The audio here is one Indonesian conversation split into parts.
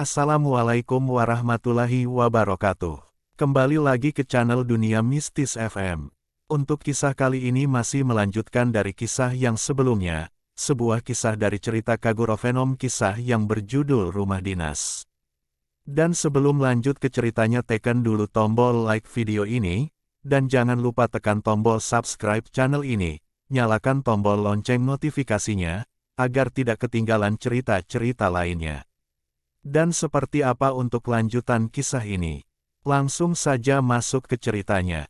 Assalamualaikum warahmatullahi wabarakatuh. Kembali lagi ke channel Dunia Mistis FM. Untuk kisah kali ini masih melanjutkan dari kisah yang sebelumnya, sebuah kisah dari cerita Kagurofenom, kisah yang berjudul Rumah Dinas. Dan sebelum lanjut ke ceritanya, tekan dulu tombol like video ini, dan jangan lupa tekan tombol subscribe channel ini, nyalakan tombol lonceng notifikasinya, agar tidak ketinggalan cerita-cerita lainnya. Dan seperti apa untuk lanjutan kisah ini? Langsung saja masuk ke ceritanya.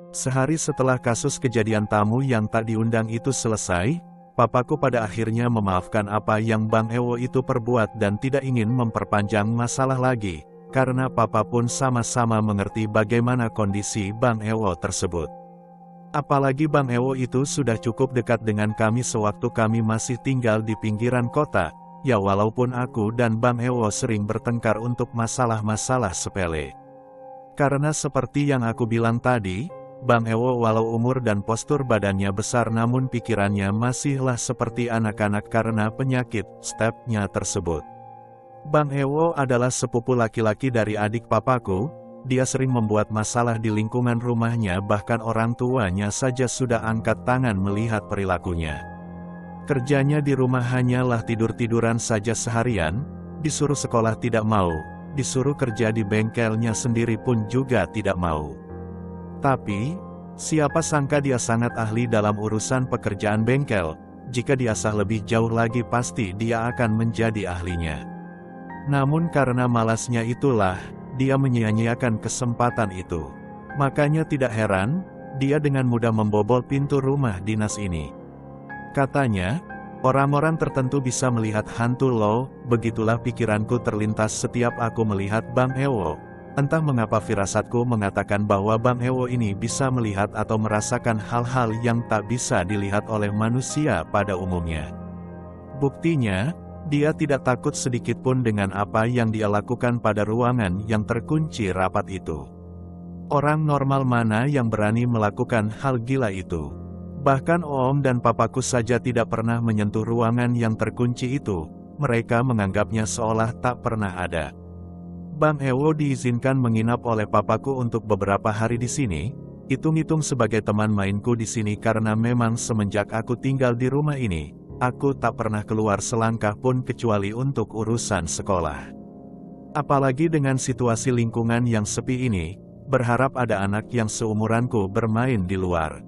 Sehari setelah kasus kejadian tamu yang tak diundang itu selesai, papaku pada akhirnya memaafkan apa yang Bang Ewo itu perbuat dan tidak ingin memperpanjang masalah lagi, karena papa pun sama-sama mengerti bagaimana kondisi Bang Ewo tersebut. Apalagi Bang Ewo itu sudah cukup dekat dengan kami sewaktu kami masih tinggal di pinggiran kota, ya walaupun aku dan Bang Ewo sering bertengkar untuk masalah-masalah sepele. Karena seperti yang aku bilang tadi, Bang Ewo walau umur dan postur badannya besar namun pikirannya masihlah seperti anak-anak karena penyakit stepnya tersebut. Bang Ewo adalah sepupu laki-laki dari adik papaku. Dia sering membuat masalah di lingkungan rumahnya, bahkan orang tuanya saja sudah angkat tangan melihat perilakunya. Kerjanya di rumah hanyalah tidur-tiduran saja seharian, disuruh sekolah tidak mau, disuruh kerja di bengkelnya sendiri pun juga tidak mau. Tapi, siapa sangka dia sangat ahli dalam urusan pekerjaan bengkel, jika diasah lebih jauh lagi pasti dia akan menjadi ahlinya. Namun karena malasnya itulah, dia menyia-nyiakan kesempatan itu. Makanya tidak heran, dia dengan mudah membobol pintu rumah dinas ini. Katanya, orang-orang tertentu bisa melihat hantu loh, begitulah pikiranku terlintas setiap aku melihat Bang Ewo. Entah mengapa firasatku mengatakan bahwa Bang Ewo ini bisa melihat atau merasakan hal-hal yang tak bisa dilihat oleh manusia pada umumnya. Buktinya, dia tidak takut sedikitpun dengan apa yang dia lakukan pada ruangan yang terkunci rapat itu. Orang normal mana yang berani melakukan hal gila itu? Bahkan Om dan papaku saja tidak pernah menyentuh ruangan yang terkunci itu. Mereka menganggapnya seolah tak pernah ada. Bang Ewo diizinkan menginap oleh papaku untuk beberapa hari di sini. Hitung-hitung sebagai teman mainku di sini karena memang semenjak aku tinggal di rumah ini, aku tak pernah keluar selangkah pun kecuali untuk urusan sekolah. Apalagi dengan situasi lingkungan yang sepi ini, berharap ada anak yang seumuranku bermain di luar.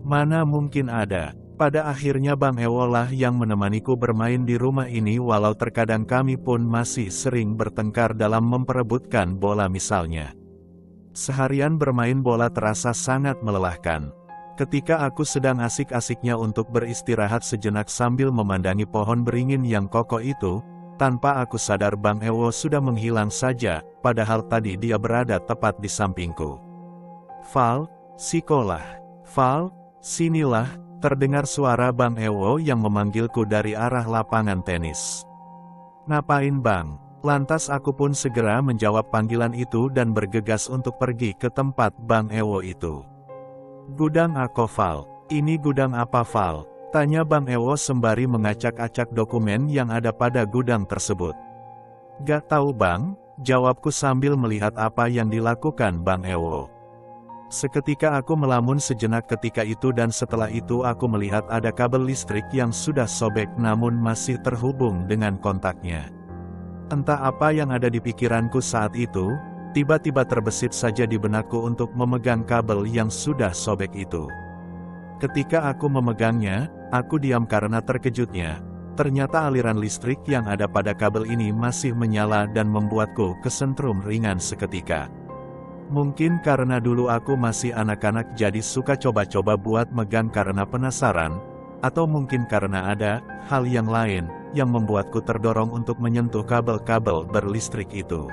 Mana mungkin ada. Pada akhirnya Bang Ewo lah yang menemaniku bermain di rumah ini walau terkadang kami pun masih sering bertengkar dalam memperebutkan bola misalnya. Seharian bermain bola terasa sangat melelahkan. Ketika aku sedang asik-asiknya untuk beristirahat sejenak sambil memandangi pohon beringin yang kokoh itu, tanpa aku sadar Bang Ewo sudah menghilang saja, padahal tadi dia berada tepat di sampingku. Val, sikolah. Val, sinilah, terdengar suara Bang Ewo yang memanggilku dari arah lapangan tenis. Ngapain Bang? Lantas aku pun segera menjawab panggilan itu dan bergegas untuk pergi ke tempat Bang Ewo itu. Gudang aku Val, ini gudang apa Val? Tanya Bang Ewo sembari mengacak-acak dokumen yang ada pada gudang tersebut. Gak tahu Bang, jawabku sambil melihat apa yang dilakukan Bang Ewo. Seketika aku melamun sejenak ketika itu dan setelah itu aku melihat ada kabel listrik yang sudah sobek namun masih terhubung dengan kontaknya. Entah apa yang ada di pikiranku saat itu, tiba-tiba terbesit saja di benakku untuk memegang kabel yang sudah sobek itu. Ketika aku memegangnya, aku diam karena terkejutnya. Ternyata aliran listrik yang ada pada kabel ini masih menyala dan membuatku kesentrum ringan seketika. Mungkin karena dulu aku masih anak-anak jadi suka coba-coba buat megang karena penasaran, atau mungkin karena ada hal yang lain yang membuatku terdorong untuk menyentuh kabel-kabel berlistrik itu.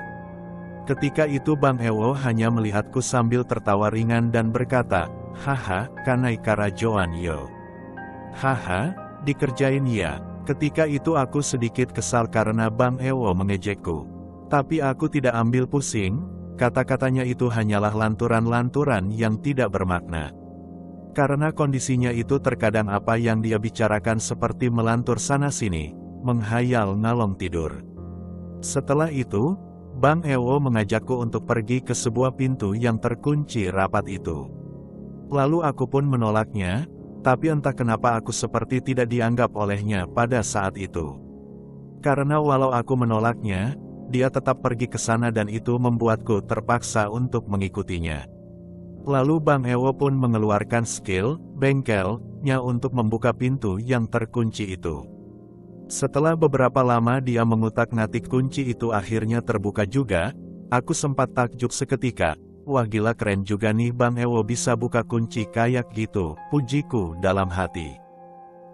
Ketika itu Bang Ewo hanya melihatku sambil tertawa ringan dan berkata, "Haha, kanai karajoan yo." "Haha, dikerjain ya." Ketika itu aku sedikit kesal karena Bang Ewo mengejekku. Tapi aku tidak ambil pusing, kata-katanya itu hanyalah lanturan-lanturan yang tidak bermakna. Karena kondisinya itu terkadang apa yang dia bicarakan seperti melantur sana-sini, menghayal ngalong tidur. Setelah itu, Bang Ewo mengajakku untuk pergi ke sebuah pintu yang terkunci rapat itu. Lalu aku pun menolaknya, tapi entah kenapa aku seperti tidak dianggap olehnya pada saat itu. Karena walau aku menolaknya, dia tetap pergi ke sana dan itu membuatku terpaksa untuk mengikutinya. Lalu Bang Ewo pun mengeluarkan skill bengkelnya untuk membuka pintu yang terkunci itu. Setelah beberapa lama dia mengutak-ngatik kunci itu akhirnya terbuka juga, aku sempat takjub seketika. Wah gila keren juga nih Bang Ewo bisa buka kunci kayak gitu, pujiku dalam hati.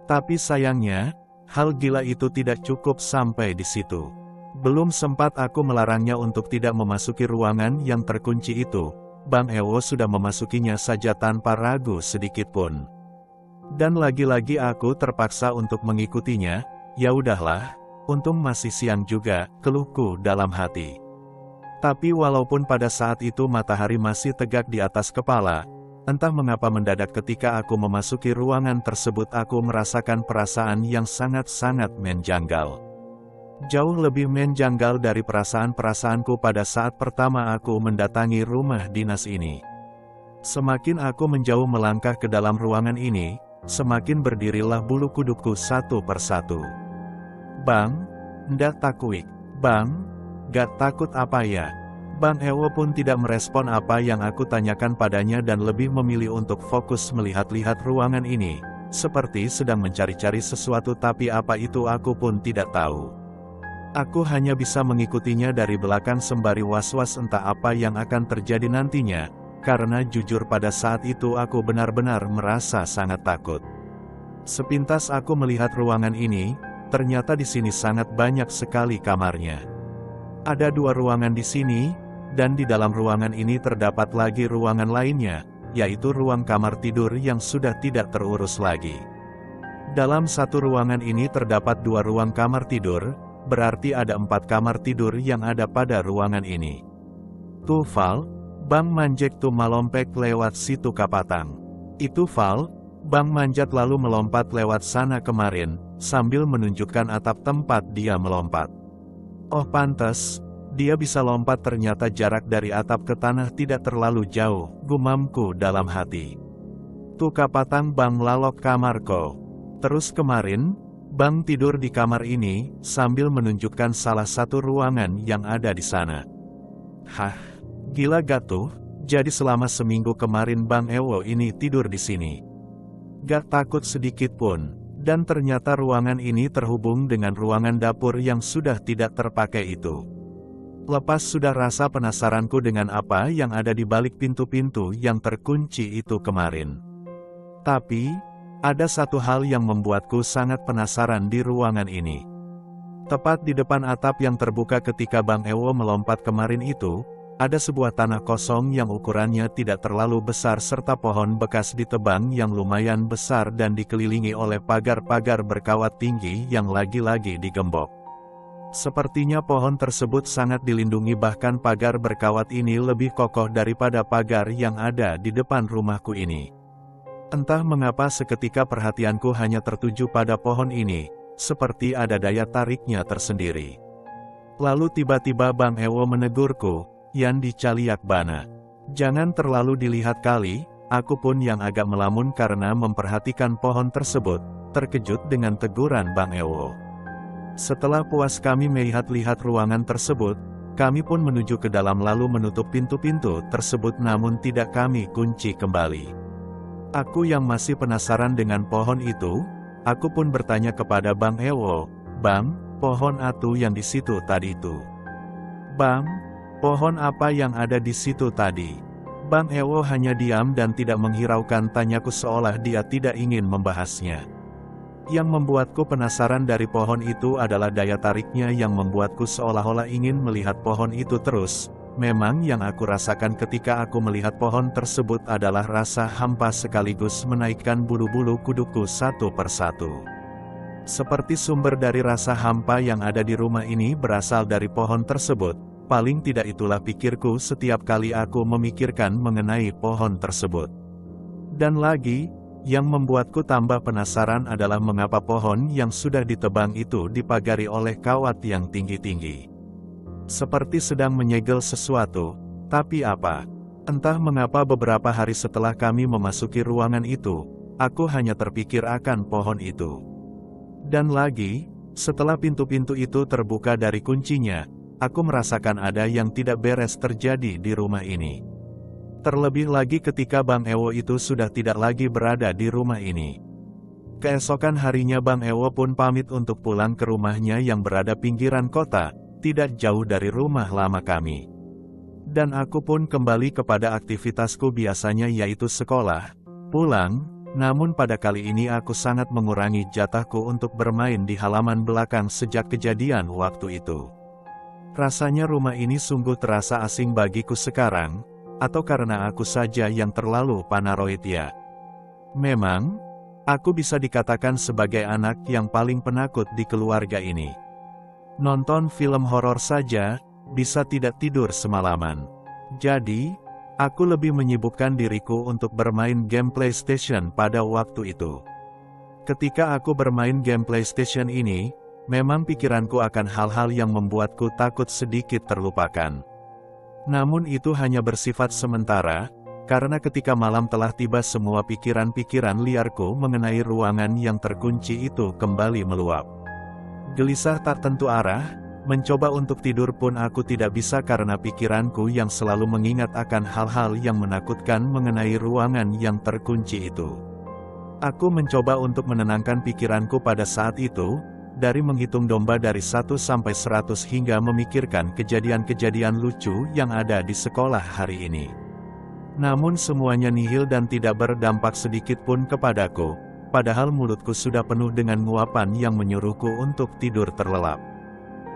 Tapi sayangnya, hal gila itu tidak cukup sampai di situ. Belum sempat aku melarangnya untuk tidak memasuki ruangan yang terkunci itu, Bang Ewo sudah memasukinya saja tanpa ragu sedikit pun. Dan lagi-lagi aku terpaksa untuk mengikutinya. Ya udahlah, untung masih siang juga, keluhku dalam hati. Tapi walaupun pada saat itu matahari masih tegak di atas kepala, entah mengapa mendadak ketika aku memasuki ruangan tersebut aku merasakan perasaan yang sangat-sangat menjanggal. Jauh lebih menjanggal dari perasaan-perasaanku pada saat pertama aku mendatangi rumah dinas ini. Semakin aku menjauh melangkah ke dalam ruangan ini, semakin berdirilah bulu kudukku satu persatu. Bang, ndak takuik. Bang, gak takut apa ya? Bang Ewo pun tidak merespon apa yang aku tanyakan padanya dan lebih memilih untuk fokus melihat-lihat ruangan ini, seperti sedang mencari-cari sesuatu tapi apa itu aku pun tidak tahu. Aku hanya bisa mengikutinya dari belakang sembari was-was entah apa yang akan terjadi nantinya, karena jujur pada saat itu aku benar-benar merasa sangat takut. Sepintas aku melihat ruangan ini, ternyata di sini sangat banyak sekali kamarnya. Ada 2 ruangan di sini, dan di dalam ruangan ini terdapat lagi ruangan lainnya, yaitu ruang kamar tidur yang sudah tidak terurus lagi. Dalam satu ruangan ini terdapat 2 ruang kamar tidur, berarti ada 4 kamar tidur yang ada pada ruangan ini. Tuh Val, Bang manjek tuh melompek lewat situ kapatang. Itu Val, Bang manjat lalu melompat lewat sana kemarin, sambil menunjukkan atap tempat dia melompat. Oh pantes, dia bisa lompat ternyata jarak dari atap ke tanah tidak terlalu jauh, gumamku dalam hati. Tuh kapatang Bang lalok kamarko. Terus kemarin, Bang tidur di kamar ini, sambil menunjukkan salah satu ruangan yang ada di sana. Hah, gila gak tuh? Jadi selama seminggu kemarin Bang Ewo ini tidur di sini. Gak takut sedikit pun, dan ternyata ruangan ini terhubung dengan ruangan dapur yang sudah tidak terpakai itu. Lepas sudah rasa penasaranku dengan apa yang ada di balik pintu-pintu yang terkunci itu kemarin. Tapi, ada satu hal yang membuatku sangat penasaran di ruangan ini. Tepat di depan atap yang terbuka ketika Bang Ewo melompat kemarin itu, ada sebuah tanah kosong yang ukurannya tidak terlalu besar serta pohon bekas ditebang yang lumayan besar dan dikelilingi oleh pagar-pagar berkawat tinggi yang lagi-lagi digembok. Sepertinya pohon tersebut sangat dilindungi bahkan pagar berkawat ini lebih kokoh daripada pagar yang ada di depan rumahku ini. Entah mengapa seketika perhatianku hanya tertuju pada pohon ini, seperti ada daya tariknya tersendiri. Lalu tiba-tiba Bang Ewo menegurku, "Yan dicaliak bana. Jangan terlalu dilihat kali." Aku pun yang agak melamun karena memperhatikan pohon tersebut, terkejut dengan teguran Bang Ewo. Setelah puas kami melihat-lihat ruangan tersebut, kami pun menuju ke dalam lalu menutup pintu-pintu tersebut namun tidak kami kunci kembali. Aku yang masih penasaran dengan pohon itu, aku pun bertanya kepada Bang Ewo, "Bang, pohon atu yang di situ tadi itu." "Bang, pohon apa yang ada di situ tadi?" Bang Ewo hanya diam dan tidak menghiraukan tanyaku seolah dia tidak ingin membahasnya. Yang membuatku penasaran dari pohon itu adalah daya tariknya yang membuatku seolah-olah ingin melihat pohon itu terus. Memang yang aku rasakan ketika aku melihat pohon tersebut adalah rasa hampa sekaligus menaikkan bulu-bulu kudukku satu persatu. Seperti sumber dari rasa hampa yang ada di rumah ini berasal dari pohon tersebut, paling tidak itulah pikirku setiap kali aku memikirkan mengenai pohon tersebut. Dan lagi, Yang membuatku tambah penasaran adalah mengapa pohon yang sudah ditebang itu dipagari oleh kawat yang tinggi-tinggi. Seperti sedang menyegel sesuatu, tapi apa? Entah mengapa beberapa hari setelah kami memasuki ruangan itu, aku hanya terpikir akan pohon itu. Dan lagi, setelah pintu-pintu itu terbuka dari kuncinya, aku merasakan ada yang tidak beres terjadi di rumah ini. Terlebih lagi ketika Bang Ewo itu sudah tidak lagi berada di rumah ini. Keesokan harinya Bang Ewo pun pamit untuk pulang ke rumahnya yang berada pinggiran kota, tidak jauh dari rumah lama kami. Dan aku pun kembali kepada aktivitasku biasanya yaitu sekolah, pulang, namun pada kali ini aku sangat mengurangi jatahku untuk bermain di halaman belakang sejak kejadian waktu itu. Rasanya rumah ini sungguh terasa asing bagiku sekarang, atau karena aku saja yang terlalu paranoid ya. Memang, aku bisa dikatakan sebagai anak yang paling penakut di keluarga ini. Nonton film horor saja, bisa tidak tidur semalaman. Jadi, aku lebih menyibukkan diriku untuk bermain game PlayStation pada waktu itu. Ketika aku bermain game PlayStation ini, memang pikiranku akan hal-hal yang membuatku takut sedikit terlupakan. Namun itu hanya bersifat sementara, karena ketika malam telah tiba semua pikiran-pikiran liarku mengenai ruangan yang terkunci itu kembali meluap. Gelisah tak tentu arah, mencoba untuk tidur pun aku tidak bisa karena pikiranku yang selalu mengingat akan hal-hal yang menakutkan mengenai ruangan yang terkunci itu. Aku mencoba untuk menenangkan pikiranku pada saat itu, dari menghitung domba dari 1 sampai 100 hingga memikirkan kejadian-kejadian lucu yang ada di sekolah hari ini. Namun semuanya nihil dan tidak berdampak sedikit pun kepadaku, padahal mulutku sudah penuh dengan nguapan yang menyuruhku untuk tidur terlelap.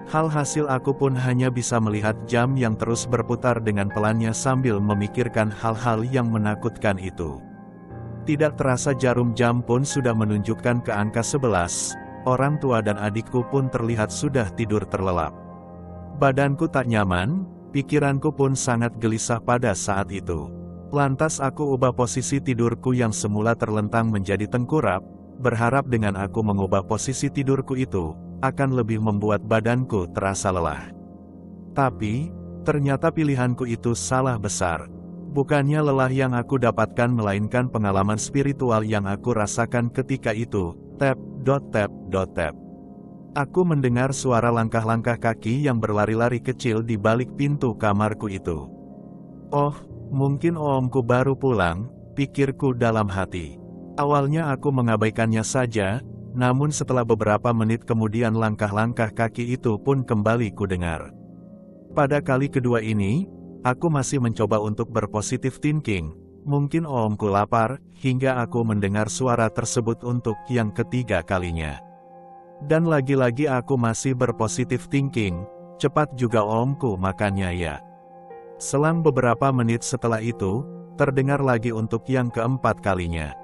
Hasil aku pun hanya bisa melihat jam yang terus berputar dengan pelannya sambil memikirkan hal-hal yang menakutkan itu. Tidak terasa jarum jam pun sudah menunjukkan ke angka 11. Orang tua dan adikku pun terlihat sudah tidur terlelap. Badanku tak nyaman, pikiranku pun sangat gelisah pada saat itu. Lantas aku ubah posisi tidurku yang semula terlentang menjadi tengkurap, berharap dengan aku mengubah posisi tidurku itu, akan lebih membuat badanku terasa lelah. Tapi, ternyata pilihanku itu salah besar. Bukannya lelah yang aku dapatkan melainkan pengalaman spiritual yang aku rasakan ketika itu. Tap. Aku mendengar suara langkah-langkah kaki yang berlari-lari kecil di balik pintu kamarku itu. Oh, mungkin omku baru pulang, pikirku dalam hati. Awalnya aku mengabaikannya saja, namun setelah beberapa menit kemudian langkah-langkah kaki itu pun kembali kudengar. Pada kali kedua ini, aku masih mencoba untuk berpositif thinking. Mungkin omku lapar, hingga aku mendengar suara tersebut untuk yang ketiga kalinya. Dan lagi-lagi aku masih berpositif thinking, cepat juga omku makannya ya. Selang beberapa menit setelah itu, terdengar lagi untuk yang keempat kalinya.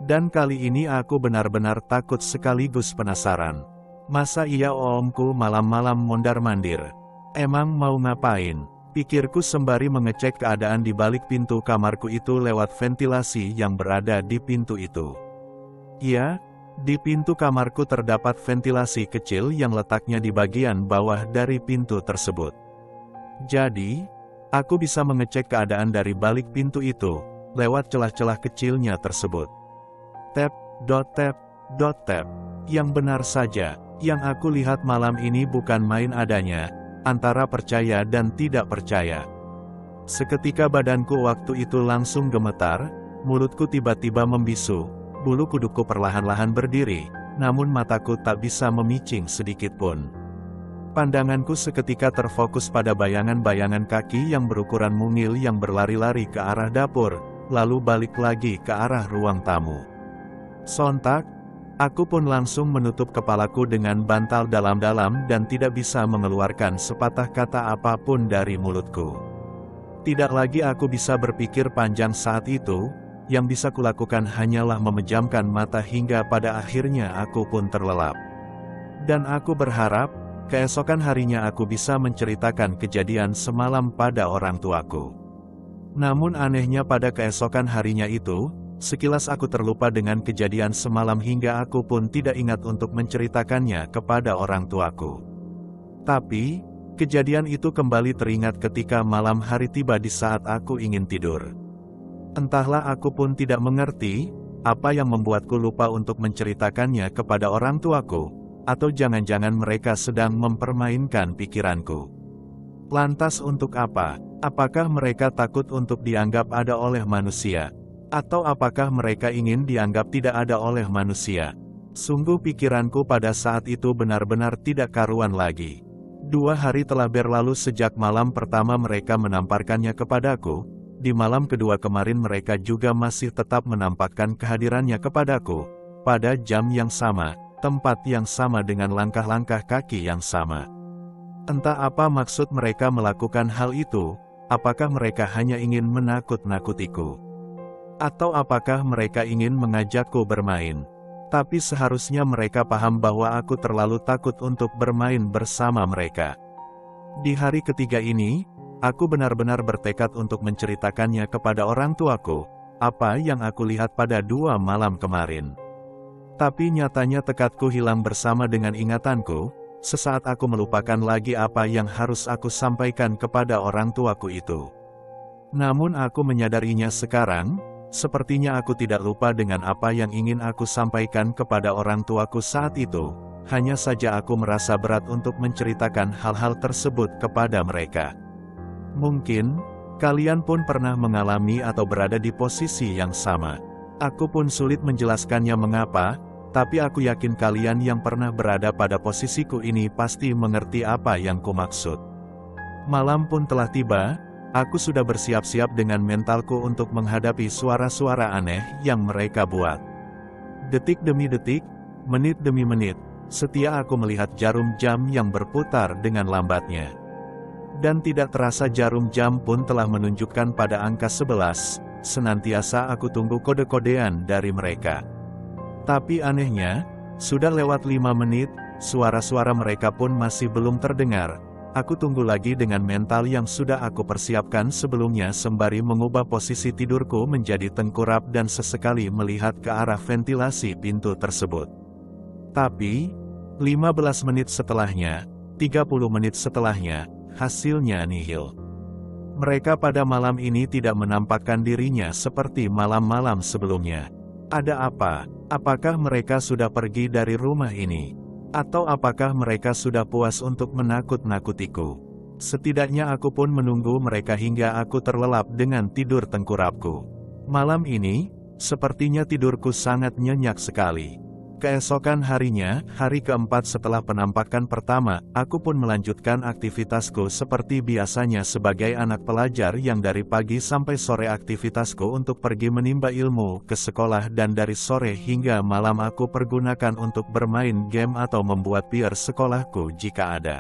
Dan kali ini aku benar-benar takut sekaligus penasaran. Masa iya omku malam-malam mondar-mandir? Emang mau ngapain? Pikirku sembari mengecek keadaan di balik pintu kamarku itu lewat ventilasi yang berada di pintu itu. Ya, di pintu kamarku terdapat ventilasi kecil yang letaknya di bagian bawah dari pintu tersebut. Jadi, aku bisa mengecek keadaan dari balik pintu itu, lewat celah-celah kecilnya tersebut. Tap. Yang benar saja, yang aku lihat malam ini bukan main adanya, antara percaya dan tidak percaya. Seketika badanku waktu itu langsung gemetar, mulutku tiba-tiba membisu, bulu kudukku perlahan-lahan berdiri, namun mataku tak bisa memicing sedikit pun. Pandanganku seketika terfokus pada bayangan-bayangan kaki yang berukuran mungil yang berlari-lari ke arah dapur, lalu balik lagi ke arah ruang tamu. Sontak, aku pun langsung menutup kepalaku dengan bantal dalam-dalam dan tidak bisa mengeluarkan sepatah kata apapun dari mulutku. Tidak lagi aku bisa berpikir panjang saat itu, yang bisa kulakukan hanyalah memejamkan mata hingga pada akhirnya aku pun terlelap. Dan aku berharap, keesokan harinya aku bisa menceritakan kejadian semalam pada orang tuaku. Namun anehnya pada keesokan harinya itu, Sekilas aku terlupa dengan kejadian semalam hingga aku pun tidak ingat untuk menceritakannya kepada orang tuaku. Tapi, kejadian itu kembali teringat ketika malam hari tiba di saat aku ingin tidur. Entahlah, aku pun tidak mengerti apa yang membuatku lupa untuk menceritakannya kepada orang tuaku, atau jangan-jangan mereka sedang mempermainkan pikiranku. Lantas untuk apa? Apakah mereka takut untuk dianggap ada oleh manusia? Atau apakah mereka ingin dianggap tidak ada oleh manusia? Sungguh pikiranku pada saat itu benar-benar tidak karuan lagi. 2 hari telah berlalu sejak malam pertama mereka menamparkannya kepadaku. Di malam kedua kemarin mereka juga masih tetap menampakkan kehadirannya kepadaku. Pada jam yang sama, tempat yang sama dengan langkah-langkah kaki yang sama. Entah apa maksud mereka melakukan hal itu, apakah mereka hanya ingin menakut-nakutiku? Atau apakah mereka ingin mengajakku bermain? Tapi seharusnya mereka paham bahwa aku terlalu takut untuk bermain bersama mereka. Di hari ketiga ini, aku benar-benar bertekad untuk menceritakannya kepada orang tuaku, apa yang aku lihat pada 2 malam kemarin. Tapi nyatanya tekadku hilang bersama dengan ingatanku, sesaat aku melupakan lagi apa yang harus aku sampaikan kepada orang tuaku itu. Namun aku menyadarinya sekarang, sepertinya aku tidak lupa dengan apa yang ingin aku sampaikan kepada orang tuaku saat itu, hanya saja aku merasa berat untuk menceritakan hal-hal tersebut kepada mereka. Mungkin, kalian pun pernah mengalami atau berada di posisi yang sama. Aku pun sulit menjelaskannya mengapa, tapi aku yakin kalian yang pernah berada pada posisiku ini pasti mengerti apa yang kumaksud. Malam pun telah tiba. Aku sudah bersiap-siap dengan mentalku untuk menghadapi suara-suara aneh yang mereka buat. Detik demi detik, menit demi menit, setia aku melihat jarum jam yang berputar dengan lambatnya. Dan tidak terasa jarum jam pun telah menunjukkan pada angka 11, senantiasa aku tunggu kode-kodean dari mereka. Tapi anehnya, sudah lewat 5 menit, suara-suara mereka pun masih belum terdengar. Aku tunggu lagi dengan mental yang sudah aku persiapkan sebelumnya sembari mengubah posisi tidurku menjadi tengkurap dan sesekali melihat ke arah ventilasi pintu tersebut. Tapi, 15 menit setelahnya, 30 menit setelahnya, hasilnya nihil. Mereka pada malam ini tidak menampakkan dirinya seperti malam-malam sebelumnya. Ada apa? Apakah mereka sudah pergi dari rumah ini? Atau apakah mereka sudah puas untuk menakut-nakutiku? Setidaknya aku pun menunggu mereka hingga aku terlelap dengan tidur tengkurapku. Malam ini, sepertinya tidurku sangat nyenyak sekali. Keesokan harinya, hari keempat setelah penampakan pertama, aku pun melanjutkan aktivitasku seperti biasanya sebagai anak pelajar yang dari pagi sampai sore aktivitasku untuk pergi menimba ilmu ke sekolah dan dari sore hingga malam aku pergunakan untuk bermain game atau membuat PR sekolahku jika ada.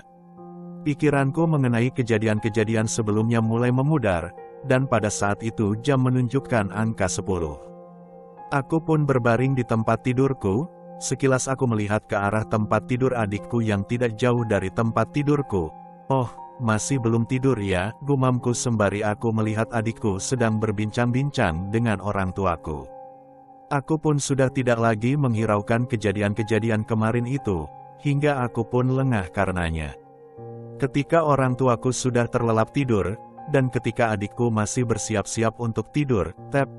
Pikiranku mengenai kejadian-kejadian sebelumnya mulai memudar, dan pada saat itu jam menunjukkan angka 10. Aku pun berbaring di tempat tidurku. Sekilas aku melihat ke arah tempat tidur adikku yang tidak jauh dari tempat tidurku. Oh, masih belum tidur ya, gumamku sembari aku melihat adikku sedang berbincang-bincang dengan orang tuaku. Aku pun sudah tidak lagi menghiraukan kejadian-kejadian kemarin itu, hingga aku pun lengah karenanya. Ketika orang tuaku sudah terlelap tidur, dan ketika adikku masih bersiap-siap untuk tidur, tap,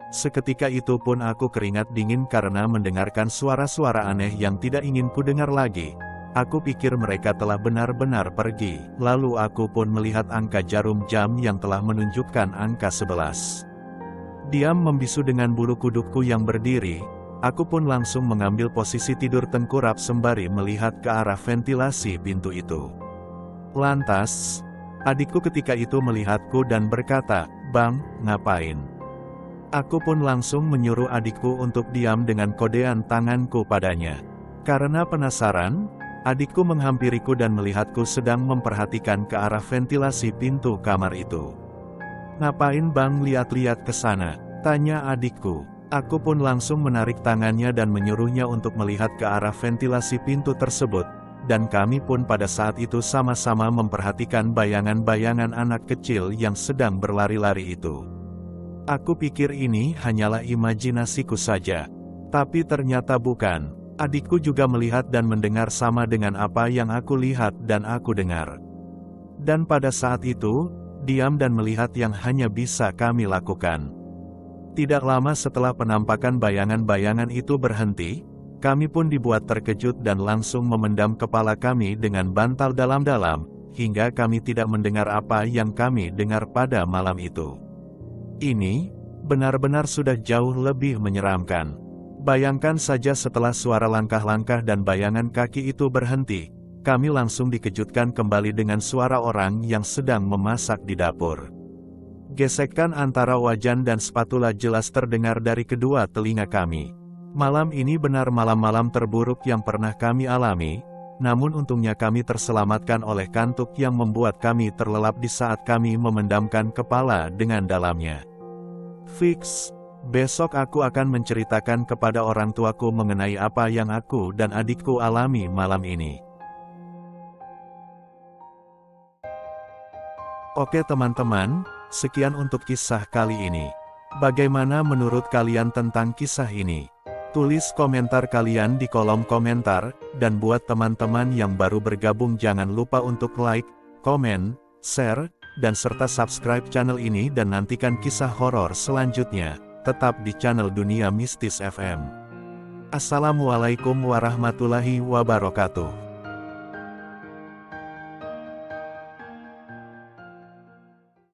seketika itu pun aku keringat dingin karena mendengarkan suara-suara aneh yang tidak ingin ku dengar lagi. Aku pikir mereka telah benar-benar pergi. Lalu aku pun melihat angka jarum jam yang telah menunjukkan angka 11. Diam membisu dengan bulu kudukku yang berdiri, aku pun langsung mengambil posisi tidur tengkurap sembari melihat ke arah ventilasi pintu itu. Lantas, adikku ketika itu melihatku dan berkata, "Bang, ngapain?" Aku pun langsung menyuruh adikku untuk diam dengan kodean tanganku padanya. Karena penasaran, adikku menghampiriku dan melihatku sedang memperhatikan ke arah ventilasi pintu kamar itu. "Ngapain bang lihat-lihat ke sana?" tanya adikku. Aku pun langsung menarik tangannya dan menyuruhnya untuk melihat ke arah ventilasi pintu tersebut, dan kami pun pada saat itu sama-sama memperhatikan bayangan-bayangan anak kecil yang sedang berlari-lari itu. Aku pikir ini hanyalah imajinasiku saja. Tapi ternyata bukan. Adikku juga melihat dan mendengar sama dengan apa yang aku lihat dan aku dengar. Dan pada saat itu, diam dan melihat yang hanya bisa kami lakukan. Tidak lama setelah penampakan bayangan-bayangan itu berhenti, kami pun dibuat terkejut dan langsung memendam kepala kami dengan bantal dalam-dalam, hingga kami tidak mendengar apa yang kami dengar pada malam itu. Ini benar-benar sudah jauh lebih menyeramkan. Bayangkan saja setelah suara langkah-langkah dan bayangan kaki itu berhenti, kami langsung dikejutkan kembali dengan suara orang yang sedang memasak di dapur. Gesekan antara wajan dan spatula jelas terdengar dari kedua telinga kami. Malam ini benar malam-malam terburuk yang pernah kami alami, namun untungnya kami terselamatkan oleh kantuk yang membuat kami terlelap di saat kami memendamkan kepala dengan dalamnya. Fix, besok aku akan menceritakan kepada orang tuaku mengenai apa yang aku dan adikku alami malam ini. Oke teman-teman, sekian untuk kisah kali ini. Bagaimana menurut kalian tentang kisah ini? Tulis komentar kalian di kolom komentar, dan buat teman-teman yang baru bergabung jangan lupa untuk like, komen, share, dan serta subscribe channel ini dan nantikan kisah horor selanjutnya, tetap di channel Dunia Mistis FM. Assalamualaikum warahmatullahi wabarakatuh.